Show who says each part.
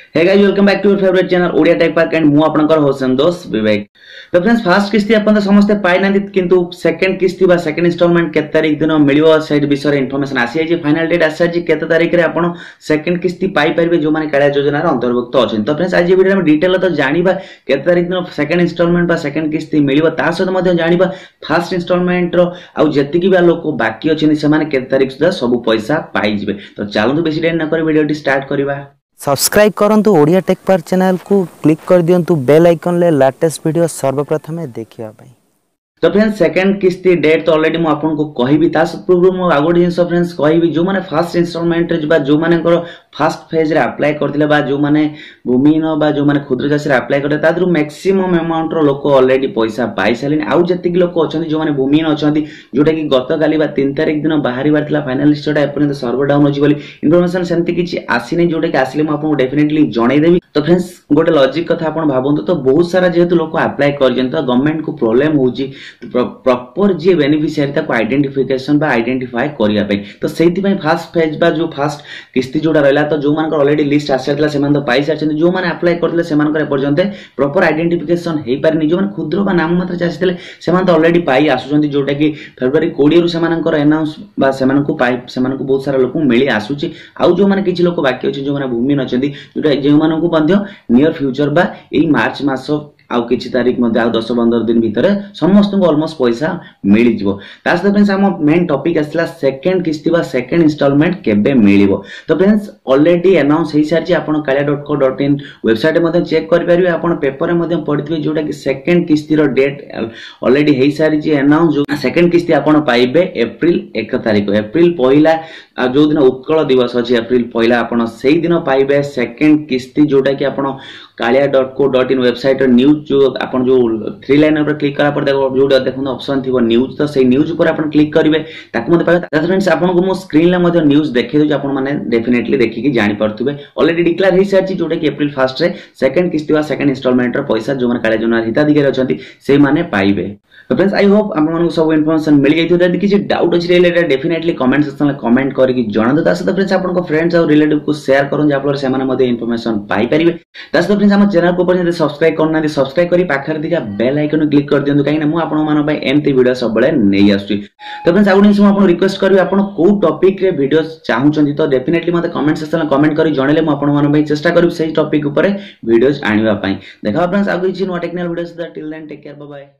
Speaker 1: Hey guys, welcome back to your favorite channel Odia Tech Park and मु आपनकर host संतोष विवेक। तो friends first किस्ती अपन तो समस्त पाइ नांती किंतु सेकंड किस्ती बा सेकंड इंस्टॉलमेंट केते तारिख दिन मिलियो साइड विषय इन्फॉर्मेशन आसी जे फाइनल डेट आसी जे केते तारिख रे आपण सेकंड किस्ती पाइ परिबे जो माने काळा योजना रे अंतर्भुक्त अछन। तो फ्रेंड्स आज वीडियो में डिटेल तो जानिबा केते तारिख दिन सेकंड इंस्टॉलमेंट बा सेकंड किस्ती मिलियो ता सहित मध्ये जानिबा फर्स्ट इंस्टॉलमेंट रो आ जति की बा लोक बाकी अछन से माने केते तारिख सुधा सब पैसा पाइ जिवे। तो चलନ୍ତୁ बेसी देर न कर वीडियो स्टार्ट करबा।
Speaker 2: सब्सक्राइब करंतु ओडिया टेक पार्क चैनल को क्लिक कर दियंतु बेल आइकन ले लेटेस्ट वीडियो सर्वप्रथम देखिया पाई।
Speaker 1: तो फ्रेंड्स सेकंड किस्ती डेट तो ऑलरेडी मु आपन को कहिबी ता पूर्व मु आगोडी जिंस फ्रेंड्स कहिबी जो माने फर्स्ट इंस्टॉलमेंट रे बा जो माने को फर्स्ट फेज रे अप्लाई करथिले बा जो माने भूमिहीन बा जो माने क्षुद्र चाषी रे अप्लाई करते तादरु मैक्सिमम अमाउंट रो लोक ऑलरेडी पैसा पाई सालिन। आउ जति लोक अछंती जो माने भूमिहीन अछंती जोटा कि गत काली बा 3 तारिख दिन बाहरी बारथिला फाइनल लिस्ट टा एपर्यंत सर्वर डाउन अछि बोली इन्फॉर्मेशन सेंति किछि आसीने जोटा कि आसीले मु आपन डेफिनेटली जणै देबी। तो फ्रेंड्स गोटे लॉजिक कथा आपण भाबंतु तो बहुत सारा जेहेतु लोक अप्लाई करजन तो गवर्नमेंट को प्रॉब्लम होउची प्रॉपर जे बेनिफिशियरी ताको आइडेंटिफिकेशन बा आइडेंटिफाई करिया पे। तो सेति पई फर्स्ट फेज बा जो फर्स्ट किस्ती जोडा रहला तो जो मान ऑलरेडी लिस्ट आसेतला सेमान तो पाई सारछन जो माने अप्लाई करले सेमान करे पर्यंत प्रॉपर आइडेंटिफिकेशन हेई पारनी जो माने क्षुद्र बा नाम मात्र चासितले सेमान तो ऑलरेडी पाई आसुचंती जोटा कि फरवरी 20 रु सेमान कर अनाउंस बा सेमान को पाई सेमान को बहुत सारा लोक मिली आसुची। आउ जो माने किछि लोक बाकी अछि जो माने भूमि नचंती जोटा जे माने को मध्य नियर फ्यूचर बा एई मार्च मास आउ किछि तारिख मध्ये आउ 10-15 दिन भितर समस्त को ऑलमोस्ट पैसा मिली जिवो। तास फ्रेंड्स हम मेन टॉपिक आसला सेकंड किस्ती बा सेकंड इंस्टॉलमेंट केबे मिलिवो। तो फ्रेंड्स ऑलरेडी अनाउंस हेई सारछि आपण kalia.co.in वेबसाइट मध्ये चेक कर परिबे आपण पेपर मध्ये पढितबे जोटा कि सेकंड किस्ती रो डेट ऑलरेडी हेई सारछि अनाउंस जो सेकंड किस्ती आपण पाइबे अप्रैल 1 तारिख अप्रैल पहिला जो दिन उत्कल दिवस अछि अप्रैल पहिला आपण सेही दिन पाइबे सेकंड किस्ती जोटा कि आपण kalia.co.in वेबसाइट न्यूज जो आपण जो थ्री लाइन पर क्लिक करा पर देखो जो देखो ऑप्शन थिबो न्यूज तो सेही न्यूज पर आपण क्लिक करिवे ताकु मते पाबे। फ्रेंड्स आपण को मो स्क्रीन ला मध्ये न्यूज देखै दो आपण माने डेफिनेटली देखि कि जानि परथुबे ऑलरेडी डिक्लेयर हे सारछि जोटा कि अप्रैल 1 रे सेकंड किस्ती वा सेकंड इंस्टॉलमेंट रो पैसा जो माने काले जोना हिताधिकारी अछंती से माने पाइबे। तो फ्रेंड्स आई होप आपण मानको सब इन्फॉर्मेशन मिल गई। यदि किछि डाउट अछि रिलेटेड डेफिनेटली कमेंट सेक्शन में कमेंट करके जणादो। तास तो फ्रेंड्स आपण को फ्रेंड्स और रिलेटिव को शेयर करन जा फल से माने मध्ये इन्फॉर्मेशन पाई परिबे। तास तो फ्रेंड्स हम चैनल को पर सब्सक्राइब करना सब्सक्राइब करी पाखर दिका बेल आइकन क्लिक कर दियंतु काई ना मु आपण मानो पय एमती वीडियो सब बळे नै आसुची। तो फ्रेंड्स आउनी सम आपण रिक्वेस्ट करबी आपण को टॉपिक रे वीडियो चाहुचंती तो डेफिनेटली मते कमेंट सेक्शन में कमेंट करी जणेले मु आपण मानो पय चेष्टा करबी सही टॉपिक ऊपर वीडियोस आनिबा पय। देखा फ्रेंड्स आगु छि no technical videos that till then take care bye bye.